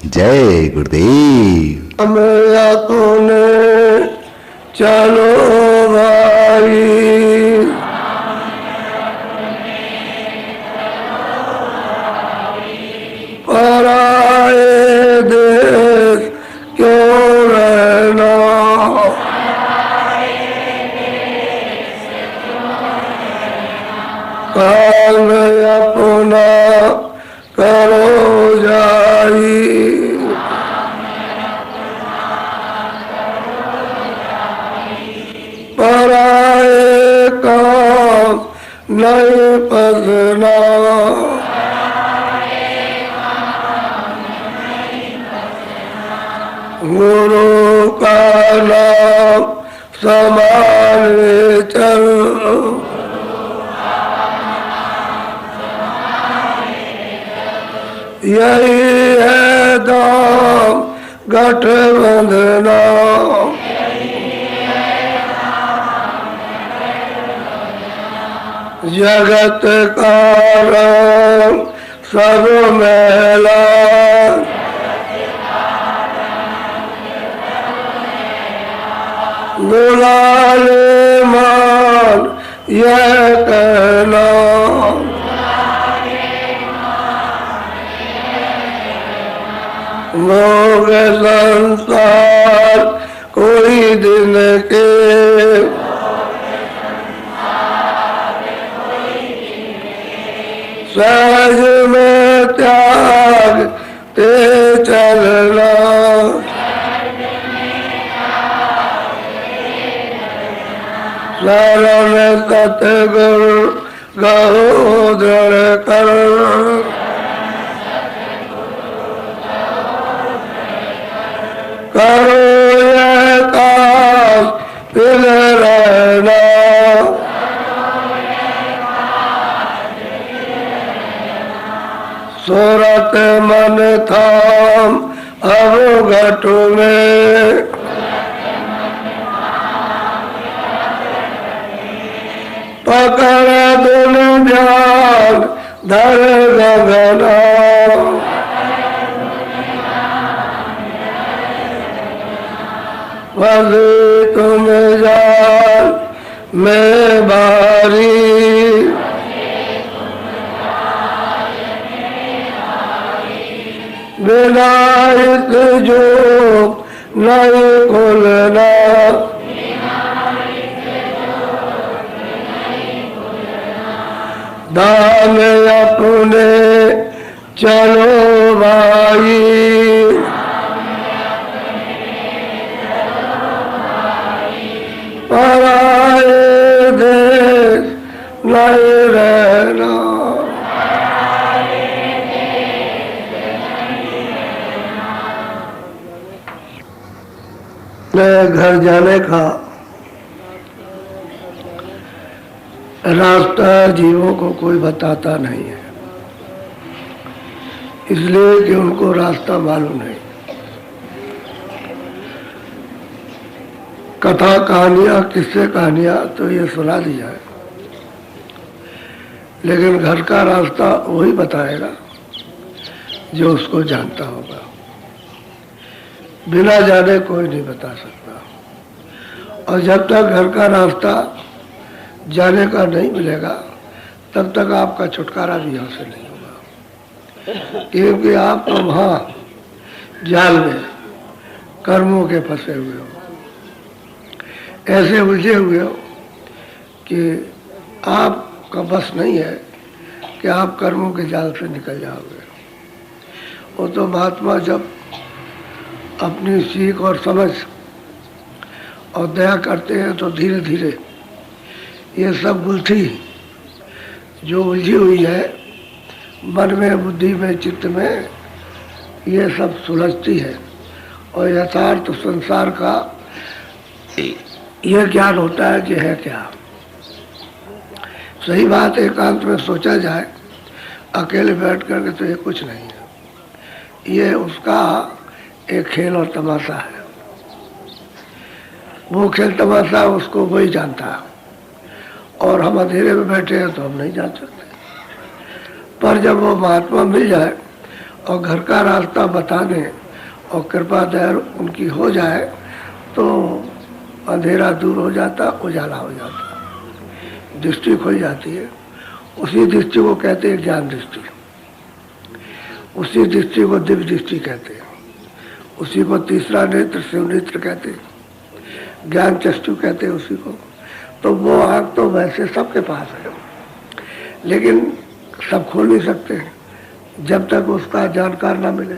जय गुरुदेव। मेरा तूने चलो भाई, पराए देश क्यों रहना, काम अपना करो जाई, पराए काम नहीं पसना, गुरु का नाम संभाले चल, यही है दाम गठबंधना, जगत का रंग सब मैला, गुलाले मान यह कहना, भोग संसार कोई दिन के, सहज में त्याग ते चलना, शरण सतगुरु गहो दृढ़ कर, करो यह काम दिल रहना, सूरत मन थाम अवघट में, पकड़ दुन ध्यान धर गगना, वही तुम जान में बारी, विनायक जो नहीं खुलना, दाम अपने चलो भाई, पराए देश नहीं रहना, मैं घर जाने का रास्ता जीवों को कोई बताता नहीं है, इसलिए कि उनको रास्ता मालूम नहीं। कथा कहानियाँ किस्से कहानियाँ तो ये सुना दिया है, लेकिन घर का रास्ता वही बताएगा जो उसको जानता होगा, बिना जाने कोई नहीं बता सकता। और जब तक घर का रास्ता जाने का नहीं मिलेगा तब तक आपका छुटकारा भी यहाँ से नहीं होगा, क्योंकि आप तो वहाँ जाल में कर्मों के फंसे हुए हो, ऐसे उलझे हुए हो कि आपका बस नहीं है कि आप कर्मों के जाल से निकल जाओगे। वो तो महात्मा जब अपनी सीख और समझ और दया करते हैं तो धीरे धीरे ये सब गुत्थी जो उलझी हुई है मन में, बुद्धि में, चित्त में, ये सब सुलझती है और यथार्थ संसार का यह ज्ञान होता है कि है क्या। सही बात एकांत में सोचा जाए अकेले बैठ करके तो ये कुछ नहीं है, ये उसका एक खेल और तमाशा है। वो खेल तमाशा उसको वही जानता है और हम अंधेरे में बैठे हैं तो हम नहीं जान सकते। पर जब वो महात्मा मिल जाए और घर का रास्ता बता दें और कृपा दया उनकी हो जाए तो अंधेरा दूर हो जाता, उजाला हो जाता, दृष्टि खुल जाती है। उसी दृष्टि को कहते हैं ज्ञान दृष्टि, उसी दृष्टि को दिव्य दृष्टि कहते हैं, उसी को तीसरा नेत्र शिव नेत्र कहते हैं, ज्ञान चक्षु कहते हैं उसी को। तो वो आँख तो वैसे सबके पास है, लेकिन सब खोल नहीं सकते जब तक उसका जानकार ना मिले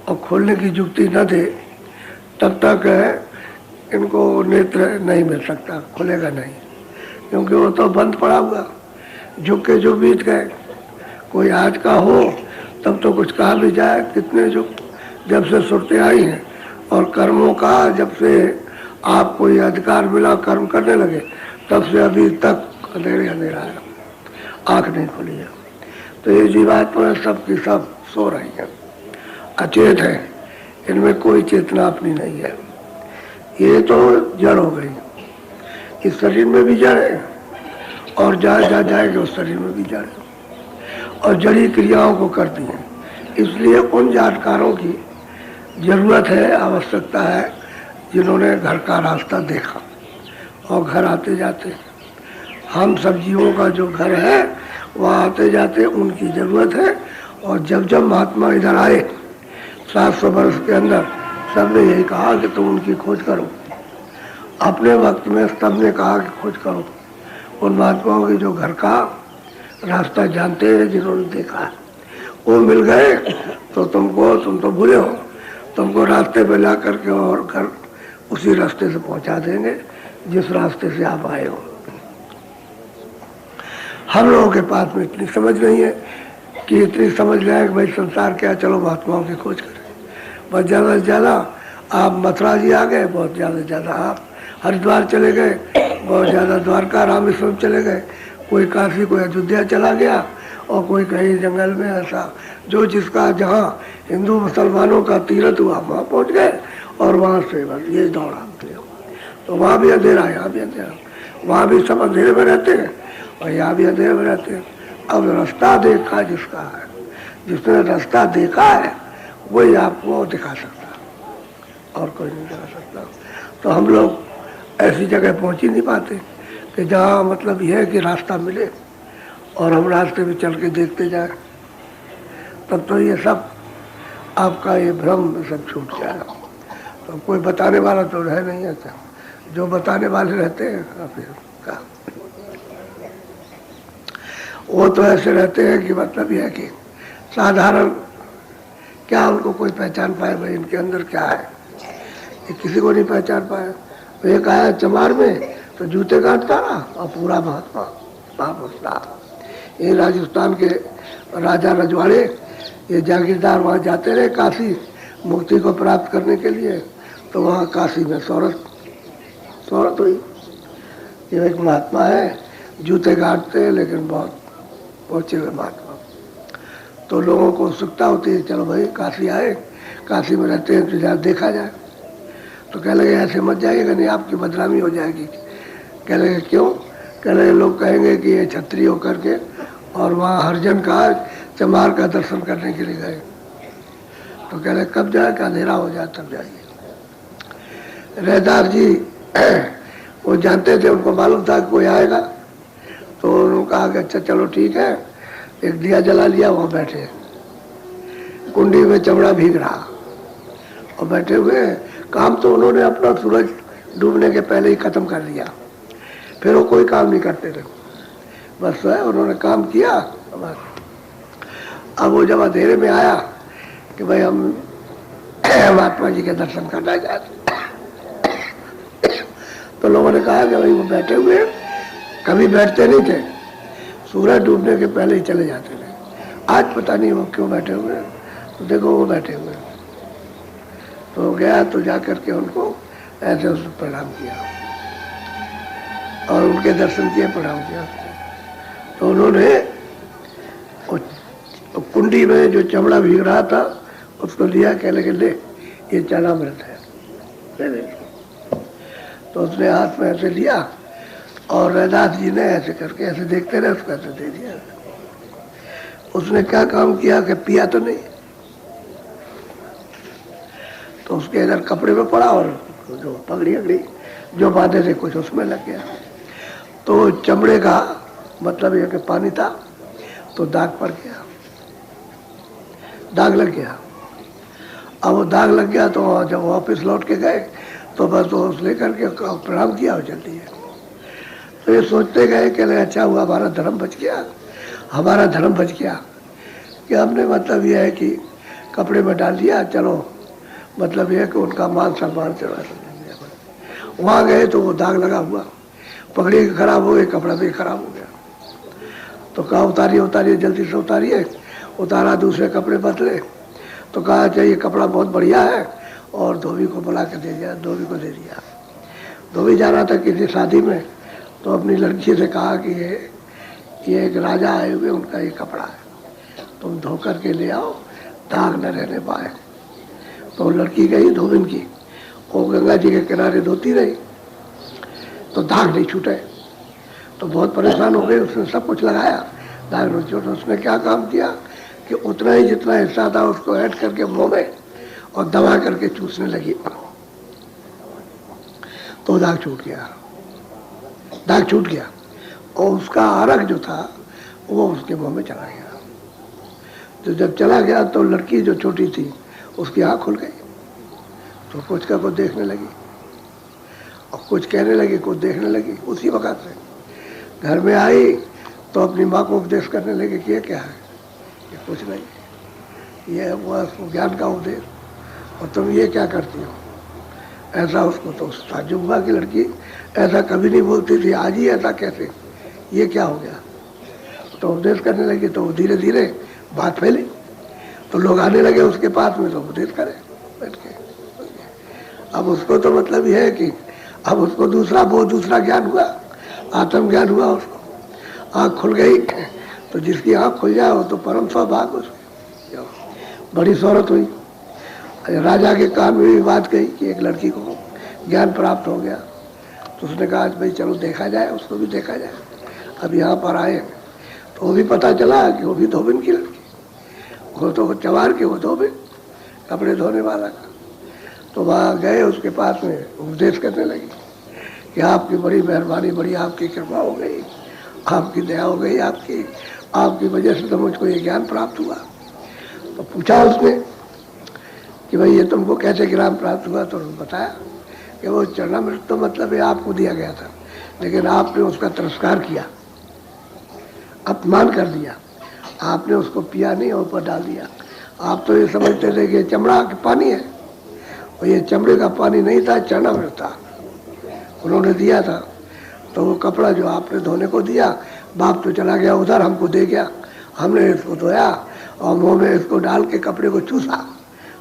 और खोलने की युक्ति न दे तब तक इनको नेत्र नहीं मिल सकता, खुलेगा नहीं, क्योंकि वो तो बंद पड़ा हुआ, झुक के जो बीत गए। कोई आज का हो तब तो कुछ कहा भी जाए, कितने जो जब से सुरते आई हैं और कर्मों का जब से आपको ये अधिकार मिला कर्म करने लगे तब से अभी तक अंधेरा है, आँख नहीं खुली है। तो ये जीवात्मा सबकी सब सो रही है, अचेत है, इनमें कोई चेतना अपनी नहीं है। ये तो जड़ हो गई, इस शरीर में भी जड़ है और जहाँ जाएगा उस शरीर में भी जड़ है और जड़ी क्रियाओं को करती हैं। इसलिए उन जानकारों की जरूरत है, आवश्यकता है, जिन्होंने घर का रास्ता देखा और घर आते जाते। हम सब जीवों का जो घर है वहाँ आते जाते उनकी जरूरत है। और जब जब महात्मा इधर आए 700 वर्ष के अंदर, सबने यही कहा कि तुम उनकी खोज करो। अपने वक्त में सबने कहा कि खोज करो उन महात्माओं की जो घर का रास्ता जानते हैं, जिन्होंने देखा है। वो मिल गए तो तुम तो भूले हो, तुमको रास्ते पे ला करके और घर उसी रास्ते से पहुंचा देंगे जिस रास्ते से आप आए हो। हम लोगों के पास में इतनी समझ नहीं है कि इतनी समझ लें कि भाई संसार क्या, चलो महात्माओं की खोज करें। बस ज़्यादा से ज़्यादा आप मथुरा जी आ गए, बहुत ज़्यादा से ज़्यादा आप हरिद्वार चले गए, बहुत ज़्यादा द्वारका रामेश्वरम चले गए, कोई काशी, कोई अयोध्या चला गया और कोई कहीं जंगल में, ऐसा जो जिसका जहाँ हिंदू मुसलमानों का तीर्थ हुआ वहाँ पहुँच गए और वहाँ से बस ये दौड़ा। तो वहाँ भी अंधेरा, यहाँ भी अंधेरा, वहाँ भी सब अंधेरे में रहते हैं और यहाँ भी अंधेरे में रहते हैं। अब रास्ता देखा जिसका है, जिसने रास्ता देखा है वही आपको दिखा सकता, और कोई नहीं दिखा सकता। तो हम लोग ऐसी जगह पहुँच ही नहीं पाते कि जहाँ मतलब यह है कि रास्ता मिले और हम रास्ते में चल के देखते जाए, तब तो ये सब आपका ये भ्रम सब छूट जाएगा। तो कोई बताने वाला तो रह नहीं आता, जो बताने वाले रहते हैं का वो तो ऐसे रहते हैं कि मतलब यह है कि साधारण, क्या उनको कोई पहचान पाए भाई इनके अंदर क्या है, ये किसी को नहीं पहचान पाया। तो एक आया चमार में तो जूते काटता रहा और पूरा महात्मा महापुरुष। ये राजस्थान के राजा रजवाड़े, ये जागीरदार वहाँ जाते रहे काशी मुक्ति को प्राप्त करने के लिए। तो वहाँ काशी में शौहरत हुई। ये एक महात्मा है, जूते काटते हैं लेकिन बहुत पहुँचे हुए महात्मा। तो लोगों को उत्सुकता होती है, चलो भाई काशी आए, काशी में रहते हैं तो जहाँ देखा जाए। तो कह लगे ऐसे मत जाइएगा, नहीं आपकी बदनामी हो जाएगी। कह लगे क्यों? कह लगे लोग कहेंगे कि ये छत्री होकर के और वहाँ हरिजन का चमार का दर्शन करने के लिए गए। तो कह लगे कब जाए, कि अंधेरा हो जाए तब जाइए। रहदार जी वो जानते थे, उनको मालूम था कि कोई आएगा, तो उन्होंने कहा कि अच्छा चलो ठीक है, एक दिया जला लिया, वहाँ बैठे, कुंडी में चमड़ा भीग रहा और बैठे हुए। काम तो उन्होंने अपना सूरज डूबने के पहले ही खत्म कर दिया, फिर वो कोई काम नहीं करते थे, बस है उन्होंने काम किया बस। अब वो जब अंधेरे में आया कि भाई हम महात्मा जी के दर्शन करना चाहते, तो लोगों ने कहा कि भाई वो बैठे हुए, कभी बैठते नहीं थे, सूरज डूबने के पहले ही चले जाते थे। आज पता नहीं वो क्यों बैठे हुए, तो देखो वो बैठे हुए। तो गया तो जा करके उनको ऐसे उसको प्रणाम किया और उनके दर्शन किए, प्रणाम किया। तो उन्होंने कुंडी में जो चमड़ा भीग रहा था उसको लिया, कह लगे ले ये चरणामृत है, ले ले। तो उसने हाथ में ऐसे लिया और रैदास जी ने ऐसे करके ऐसे देखते रहे, उसको ऐसे दे दिया। उसने क्या काम किया कि पिया तो नहीं, तो उसके इधर कपड़े में पड़ा और जो पगड़ी अगड़ी जो बांधे थे कुछ उसमें लग गया। तो चमड़े का मतलब यह कि पानी था तो दाग पड़ गया, दाग लग गया। अब वो दाग लग गया तो जब वापस लौट के गए तो बस वो लेकर के प्रणाम किया और चल दिए। तो ये सोचते गए कि अच्छा हुआ हमारा धर्म बच गया, हमारा धर्म बच गया कि हमने मतलब यह है कि कपड़े में डाल दिया, चलो मतलब यह है कि उनका मान सम्मान से वहाँ गए तो वो दाग लगा हुआ, पगड़ी खराब हो गई, कपड़ा भी खराब हो गया। तो कहा उतारिए उतारिए, जल्दी से उतारिए। उतारा, दूसरे कपड़े बदले। तो कहा अच्छा ये कपड़ा बहुत बढ़िया है, और धोबी को बुला के दे दिया, धोबी को दे दिया। धोबी जा रहा था किसी शादी में, तो अपनी लड़की से कहा कि ये एक राजा आए हुए, उनका ये कपड़ा है, तुम धो करके ले आओ, दाग न रहने पाए। तो लड़की गई धोबिन की, वो गंगा जी के किनारे धोती रही तो दाग नहीं छूटे। तो बहुत परेशान हो गई, उसने सब कुछ लगाया, दाग नहीं छूटे। उसने क्या काम किया कि उतना ही जितना हिस्सा था उसको ऐड करके मुंह में और दबा करके चूसने लगी, तो दाग छूट गया, दाग छूट गया। और उसका आरक जो था वो उसके मुंह में चला गया। तो जब चला गया तो लड़की जो छोटी थी उसकी आँख खुल गई, तो कुछ का कुछ देखने लगी और कुछ कहने लगी, कुछ देखने लगी। उसी वक्त से घर में आई तो अपनी माँ को उपदेश करने लगी कि ये क्या है, ये कुछ नहीं, ये हुआ ज्ञान का उपदेश, और तुम ये क्या करती हो। ऐसा उसको तो ताज्जुब हुआ कि लड़की ऐसा कभी नहीं बोलती थी, आज ही ऐसा कैसे, ये क्या हो गया। तो उपदेश करने लगी तो धीरे धीरे बात फैली, तो लोग आने लगे उसके पास में तो उपदेश करे बैठ के। अब उसको तो मतलब यह है कि अब उसको दूसरा ज्ञान हुआ, आत्मज्ञान हुआ, उसको आँख खुल गई। तो जिसकी आँख खुल जाए वो तो परम सौभाग्य उसकी, बड़ी शोहरत हुई। राजा के कान में भी बात गई कि एक लड़की को ज्ञान प्राप्त हो गया। तो उसने कहा भाई चलो देखा जाए, उसको भी देखा जाए। अब यहाँ पर आए तो वो भी पता चला कि वो भी धोबिन की लड़की, वो तो चवार के, वो धोबिन कपड़े धोने वाला का। तो वहाँ गए, उसके पास में उपदेश करने लगी कि आपकी बड़ी मेहरबानी, बड़ी आपकी कृपा हो गई, आपकी दया हो गई, आपकी वजह से तो मुझको ये ज्ञान प्राप्त हुआ। तो पूछा उसने कि भाई ये तुमको कैसे ज्ञान प्राप्त हुआ। तो बताया कि वो चरणामृत तो मतलब ये आपको दिया गया था, लेकिन आपने उसका तिरस्कार किया, अपमान कर दिया, आपने उसको पिया नहीं और ऊपर डाल दिया। आप तो ये समझते थे कि चमड़ा का पानी है, और ये चमड़े का पानी नहीं था, चरणामृत था, उन्होंने दिया था। तो वो कपड़ा जो आपने धोने को दिया, बाप तो चला गया उधर, हमको दे गया, हमने इसको धोया और मुँह में इसको डाल के कपड़े को चूसा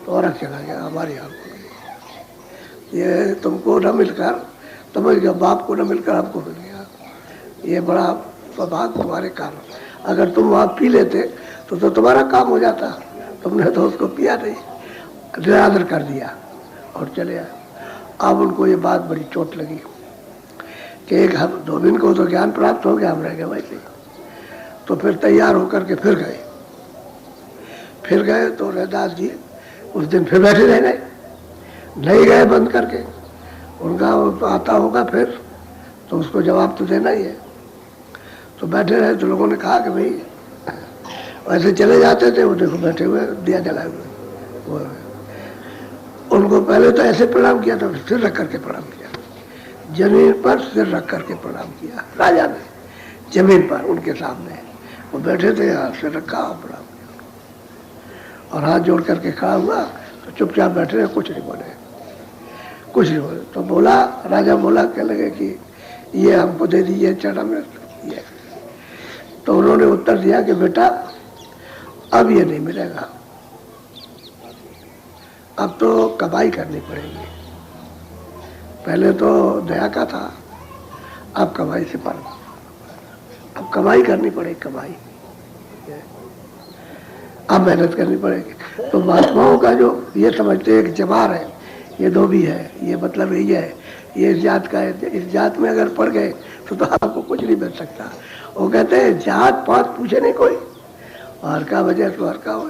तो और चला गया हमारी आँख को। ये तुमको न मिलकर, समझ गया, बाप को न मिलकर हमको मिल गया, ये बड़ा सौभाग्य तुम्हारे कारण। अगर तुम वहाँ पी लेते तो तुम्हारा काम हो जाता, तुमने तो उसको पिया नहीं, निरादर कर दिया और चले आए। अब उनको ये बात बड़ी चोट लगी कि एक हम धोबिन को तो ज्ञान प्राप्त हो गया, हम रह गए वैसे ही। तो फिर तैयार होकर के फिर गए तो रैदास जी उस दिन फिर बैठे रह गए, नहीं गए बंद करके, उनका आता होगा फिर तो उसको जवाब तो देना ही है। तो बैठे रहे तो लोगों ने कहा कि भाई वैसे चले जाते थे, वो देखो बैठे हुए दिया जलाए हुए। उनको पहले तो ऐसे प्रणाम किया था, सिर रख करके प्रणाम किया, जमीन पर सिर रख करके प्रणाम किया राजा ने, जमीन पर उनके सामने वो बैठे थे, सिर रखा और प्रणाम किया और हाथ जोड़ करके खड़ा हुआ। तो चुपचाप बैठे रहे, कुछ नहीं बोले। तो बोला, राजा बोला, कह लगे कि ये हमको दे दीजिए चरणामृत। ये तो उन्होंने उत्तर दिया कि बेटा अब ये नहीं मिलेगा, अब तो कमाई करनी पड़ेगी। पहले तो दया का था, अब कमाई से पर, अब कमाई करनी पड़ेगी, कमाई, अब मेहनत करनी पड़ेगी। तो महात्माओं का जो ये समझते हैं कि जवार है, ये धोबी है, ये मतलब यही है, ये इस जात का है, इस जात में अगर पड़ गए तो आपको कुछ नहीं मिल सकता। वो कहते हैं जात पात पूछे नहीं कोई, हर का बजे तो हर का हो,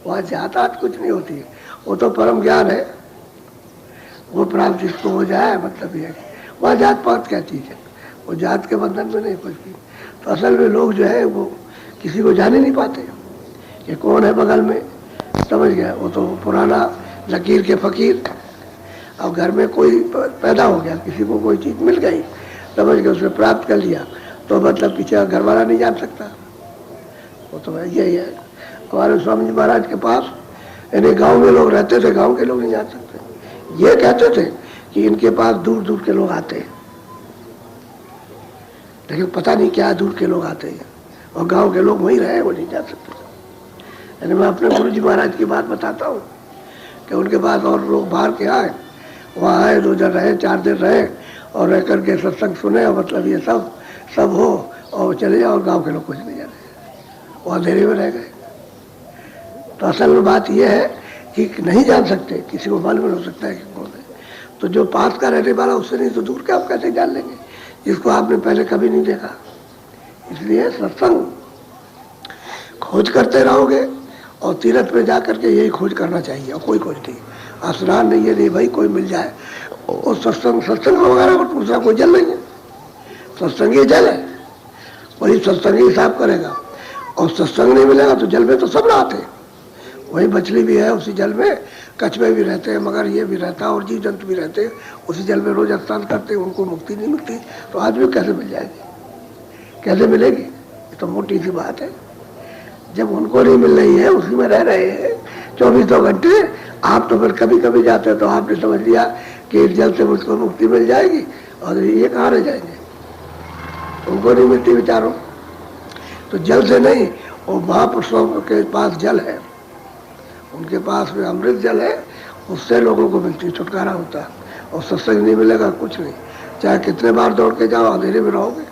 वहाँ जात कुछ नहीं होती है, वो तो परम ज्ञान है, वो प्राप्त जिसको हो जाए, मतलब ये है वहाँ जात पात क्या चीज़ है, वो जात के बंधन में नहीं कुछ भी। तो असल में लोग जो है वो किसी को जान ही नहीं पाते कि कौन है बगल में, समझ गया, वो तो पुराना लकीर के फकीर। अब घर में कोई पैदा हो गया, किसी को कोई चीज़ मिल गई, समझ गया, उसने प्राप्त कर लिया, तो मतलब पीछे का घर वाला नहीं जान सकता, वो तो यही है। हमारे स्वामी जी महाराज के पास यानी गांव में लोग रहते थे, गांव के लोग नहीं जान सकते, ये कहते थे कि इनके पास दूर दूर के लोग आते हैं, लेकिन पता नहीं क्या दूर के लोग आते हैं, और गांव के लोग वहीं रहे, वो नहीं जा सकते। यानी मैं अपने गुरु जी महाराज की बात बताता हूँ कि उनके पास और लोग बाहर के आए, वहाँ आए, 2 दिन रहे, 4 दिन रहे, और रह करके सत्संग सुने, और मतलब ये सब हो और चले जाओ, और गाँव के लोग कुछ नहीं जाने, वो अंधेरे में रह गए। तो असल में बात यह है कि नहीं जान सकते, किसी को मालूम नहीं हो सकता है कि कौन है। तो जो पास का रहने वाला उससे नहीं तो दूर के आप कैसे जान लेंगे, जिसको आपने पहले कभी नहीं देखा। इसलिए सत्संग खोज करते रहोगे, और तीर्थ पे जा करके यही खोज करना चाहिए, और कोई खोज नहीं, स्नान नहीं है, नहीं भाई कोई मिल जाए, और सत्संग वगैरह को दूसरा कोई जल नहीं है, सत्संग ही जल है, वही सत्संग ही साफ करेगा। और सत्संग नहीं मिलेगा तो जल में तो सब रहते हैं, वही मछली भी है उसी जल में, कछुए भी रहते हैं, मगर ये भी रहता है, और जीव जंतु भी रहते हैं उसी जल में, रोज स्नान करते हैं, उनको मुक्ति नहीं मिलती, तो आदमी कैसे मिल जाएगी, कैसे मिलेगी? ये तो मोटी सी बात है। जब उनको नहीं मिल रही है, उसी में रह रहे हैं 24 घंटे, आप तो फिर कभी कभी जाते हो, तो आपने समझ लिया कि इस जल से मुझको मुक्ति मिल जाएगी, और ये कहाँ रह जाएंगे, उनको नहीं मिलती बेचारों। तो जल से नहीं, वो महापुरुषों के पास जल है, उनके पास में अमृत जल है, उससे लोगों को मिलती छुटकारा होता है। और सत्संग नहीं मिलेगा कुछ नहीं, चाहे कितने बार दौड़ के जाओ, अंधेरे में रहोगे,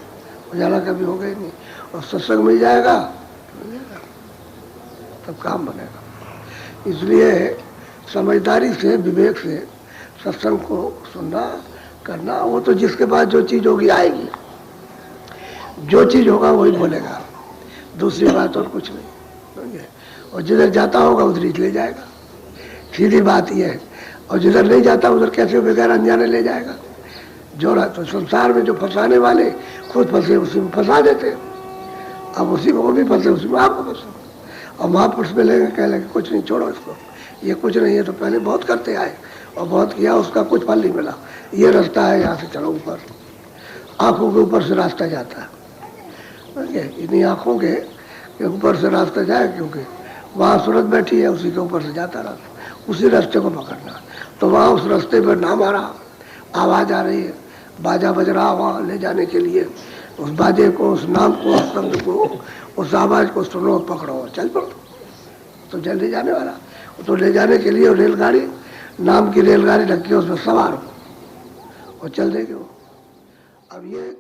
उजाला कभी होगा ही नहीं। और सत्संग मिल जाएगा तब काम बनेगा। इसलिए समझदारी से, विवेक से सत्संग को सुनना, करना। वो तो जिसके पास जो चीज़ होगी आएगी, जो चीज़ होगा वही बोलेगा, दूसरी बात और कुछ नहीं, समझे। और जिधर जाता होगा उधर ही ले जाएगा, सीधी बात यह है। और जिधर नहीं जाता उधर कैसे बगैर अनजाने ले जाएगा। जो तो संसार में जो फंसाने वाले खुद फंसे उसी में फंसा देते, अब उसी में वो भी फंसे, उसी में आपको फंसे। और महापुरुष में लेंगे, कह लेंगे कुछ नहीं, छोड़ो इसको, ये कुछ नहीं है, तो पहले बहुत करते आए और बहुत किया, उसका कुछ फल नहीं मिला, ये रास्ता है, यहाँ से चलो ऊपर, आँखों के ऊपर से रास्ता जाता है, इन्हीं आँखों के ऊपर से रास्ता जाए, क्योंकि वहाँ सूरत बैठी है, उसी के ऊपर से जाता रास्ता, उसी रास्ते को पकड़ना। तो वहाँ उस रास्ते पर नाम आ रहा, आवाज़ आ रही है, बाजा बज रहा वहाँ ले जाने के लिए, उस बाजे को, उस नाम को, उस शब्द को, उस आवाज़ को सुनो, पकड़ो और चल पड़ो, तो जल्दी जाने वाला। तो ले जाने के लिए रेलगाड़ी, नाम की रेलगाड़ी रखी है, उसमें सवार हो और चल देंगे वो। अब ये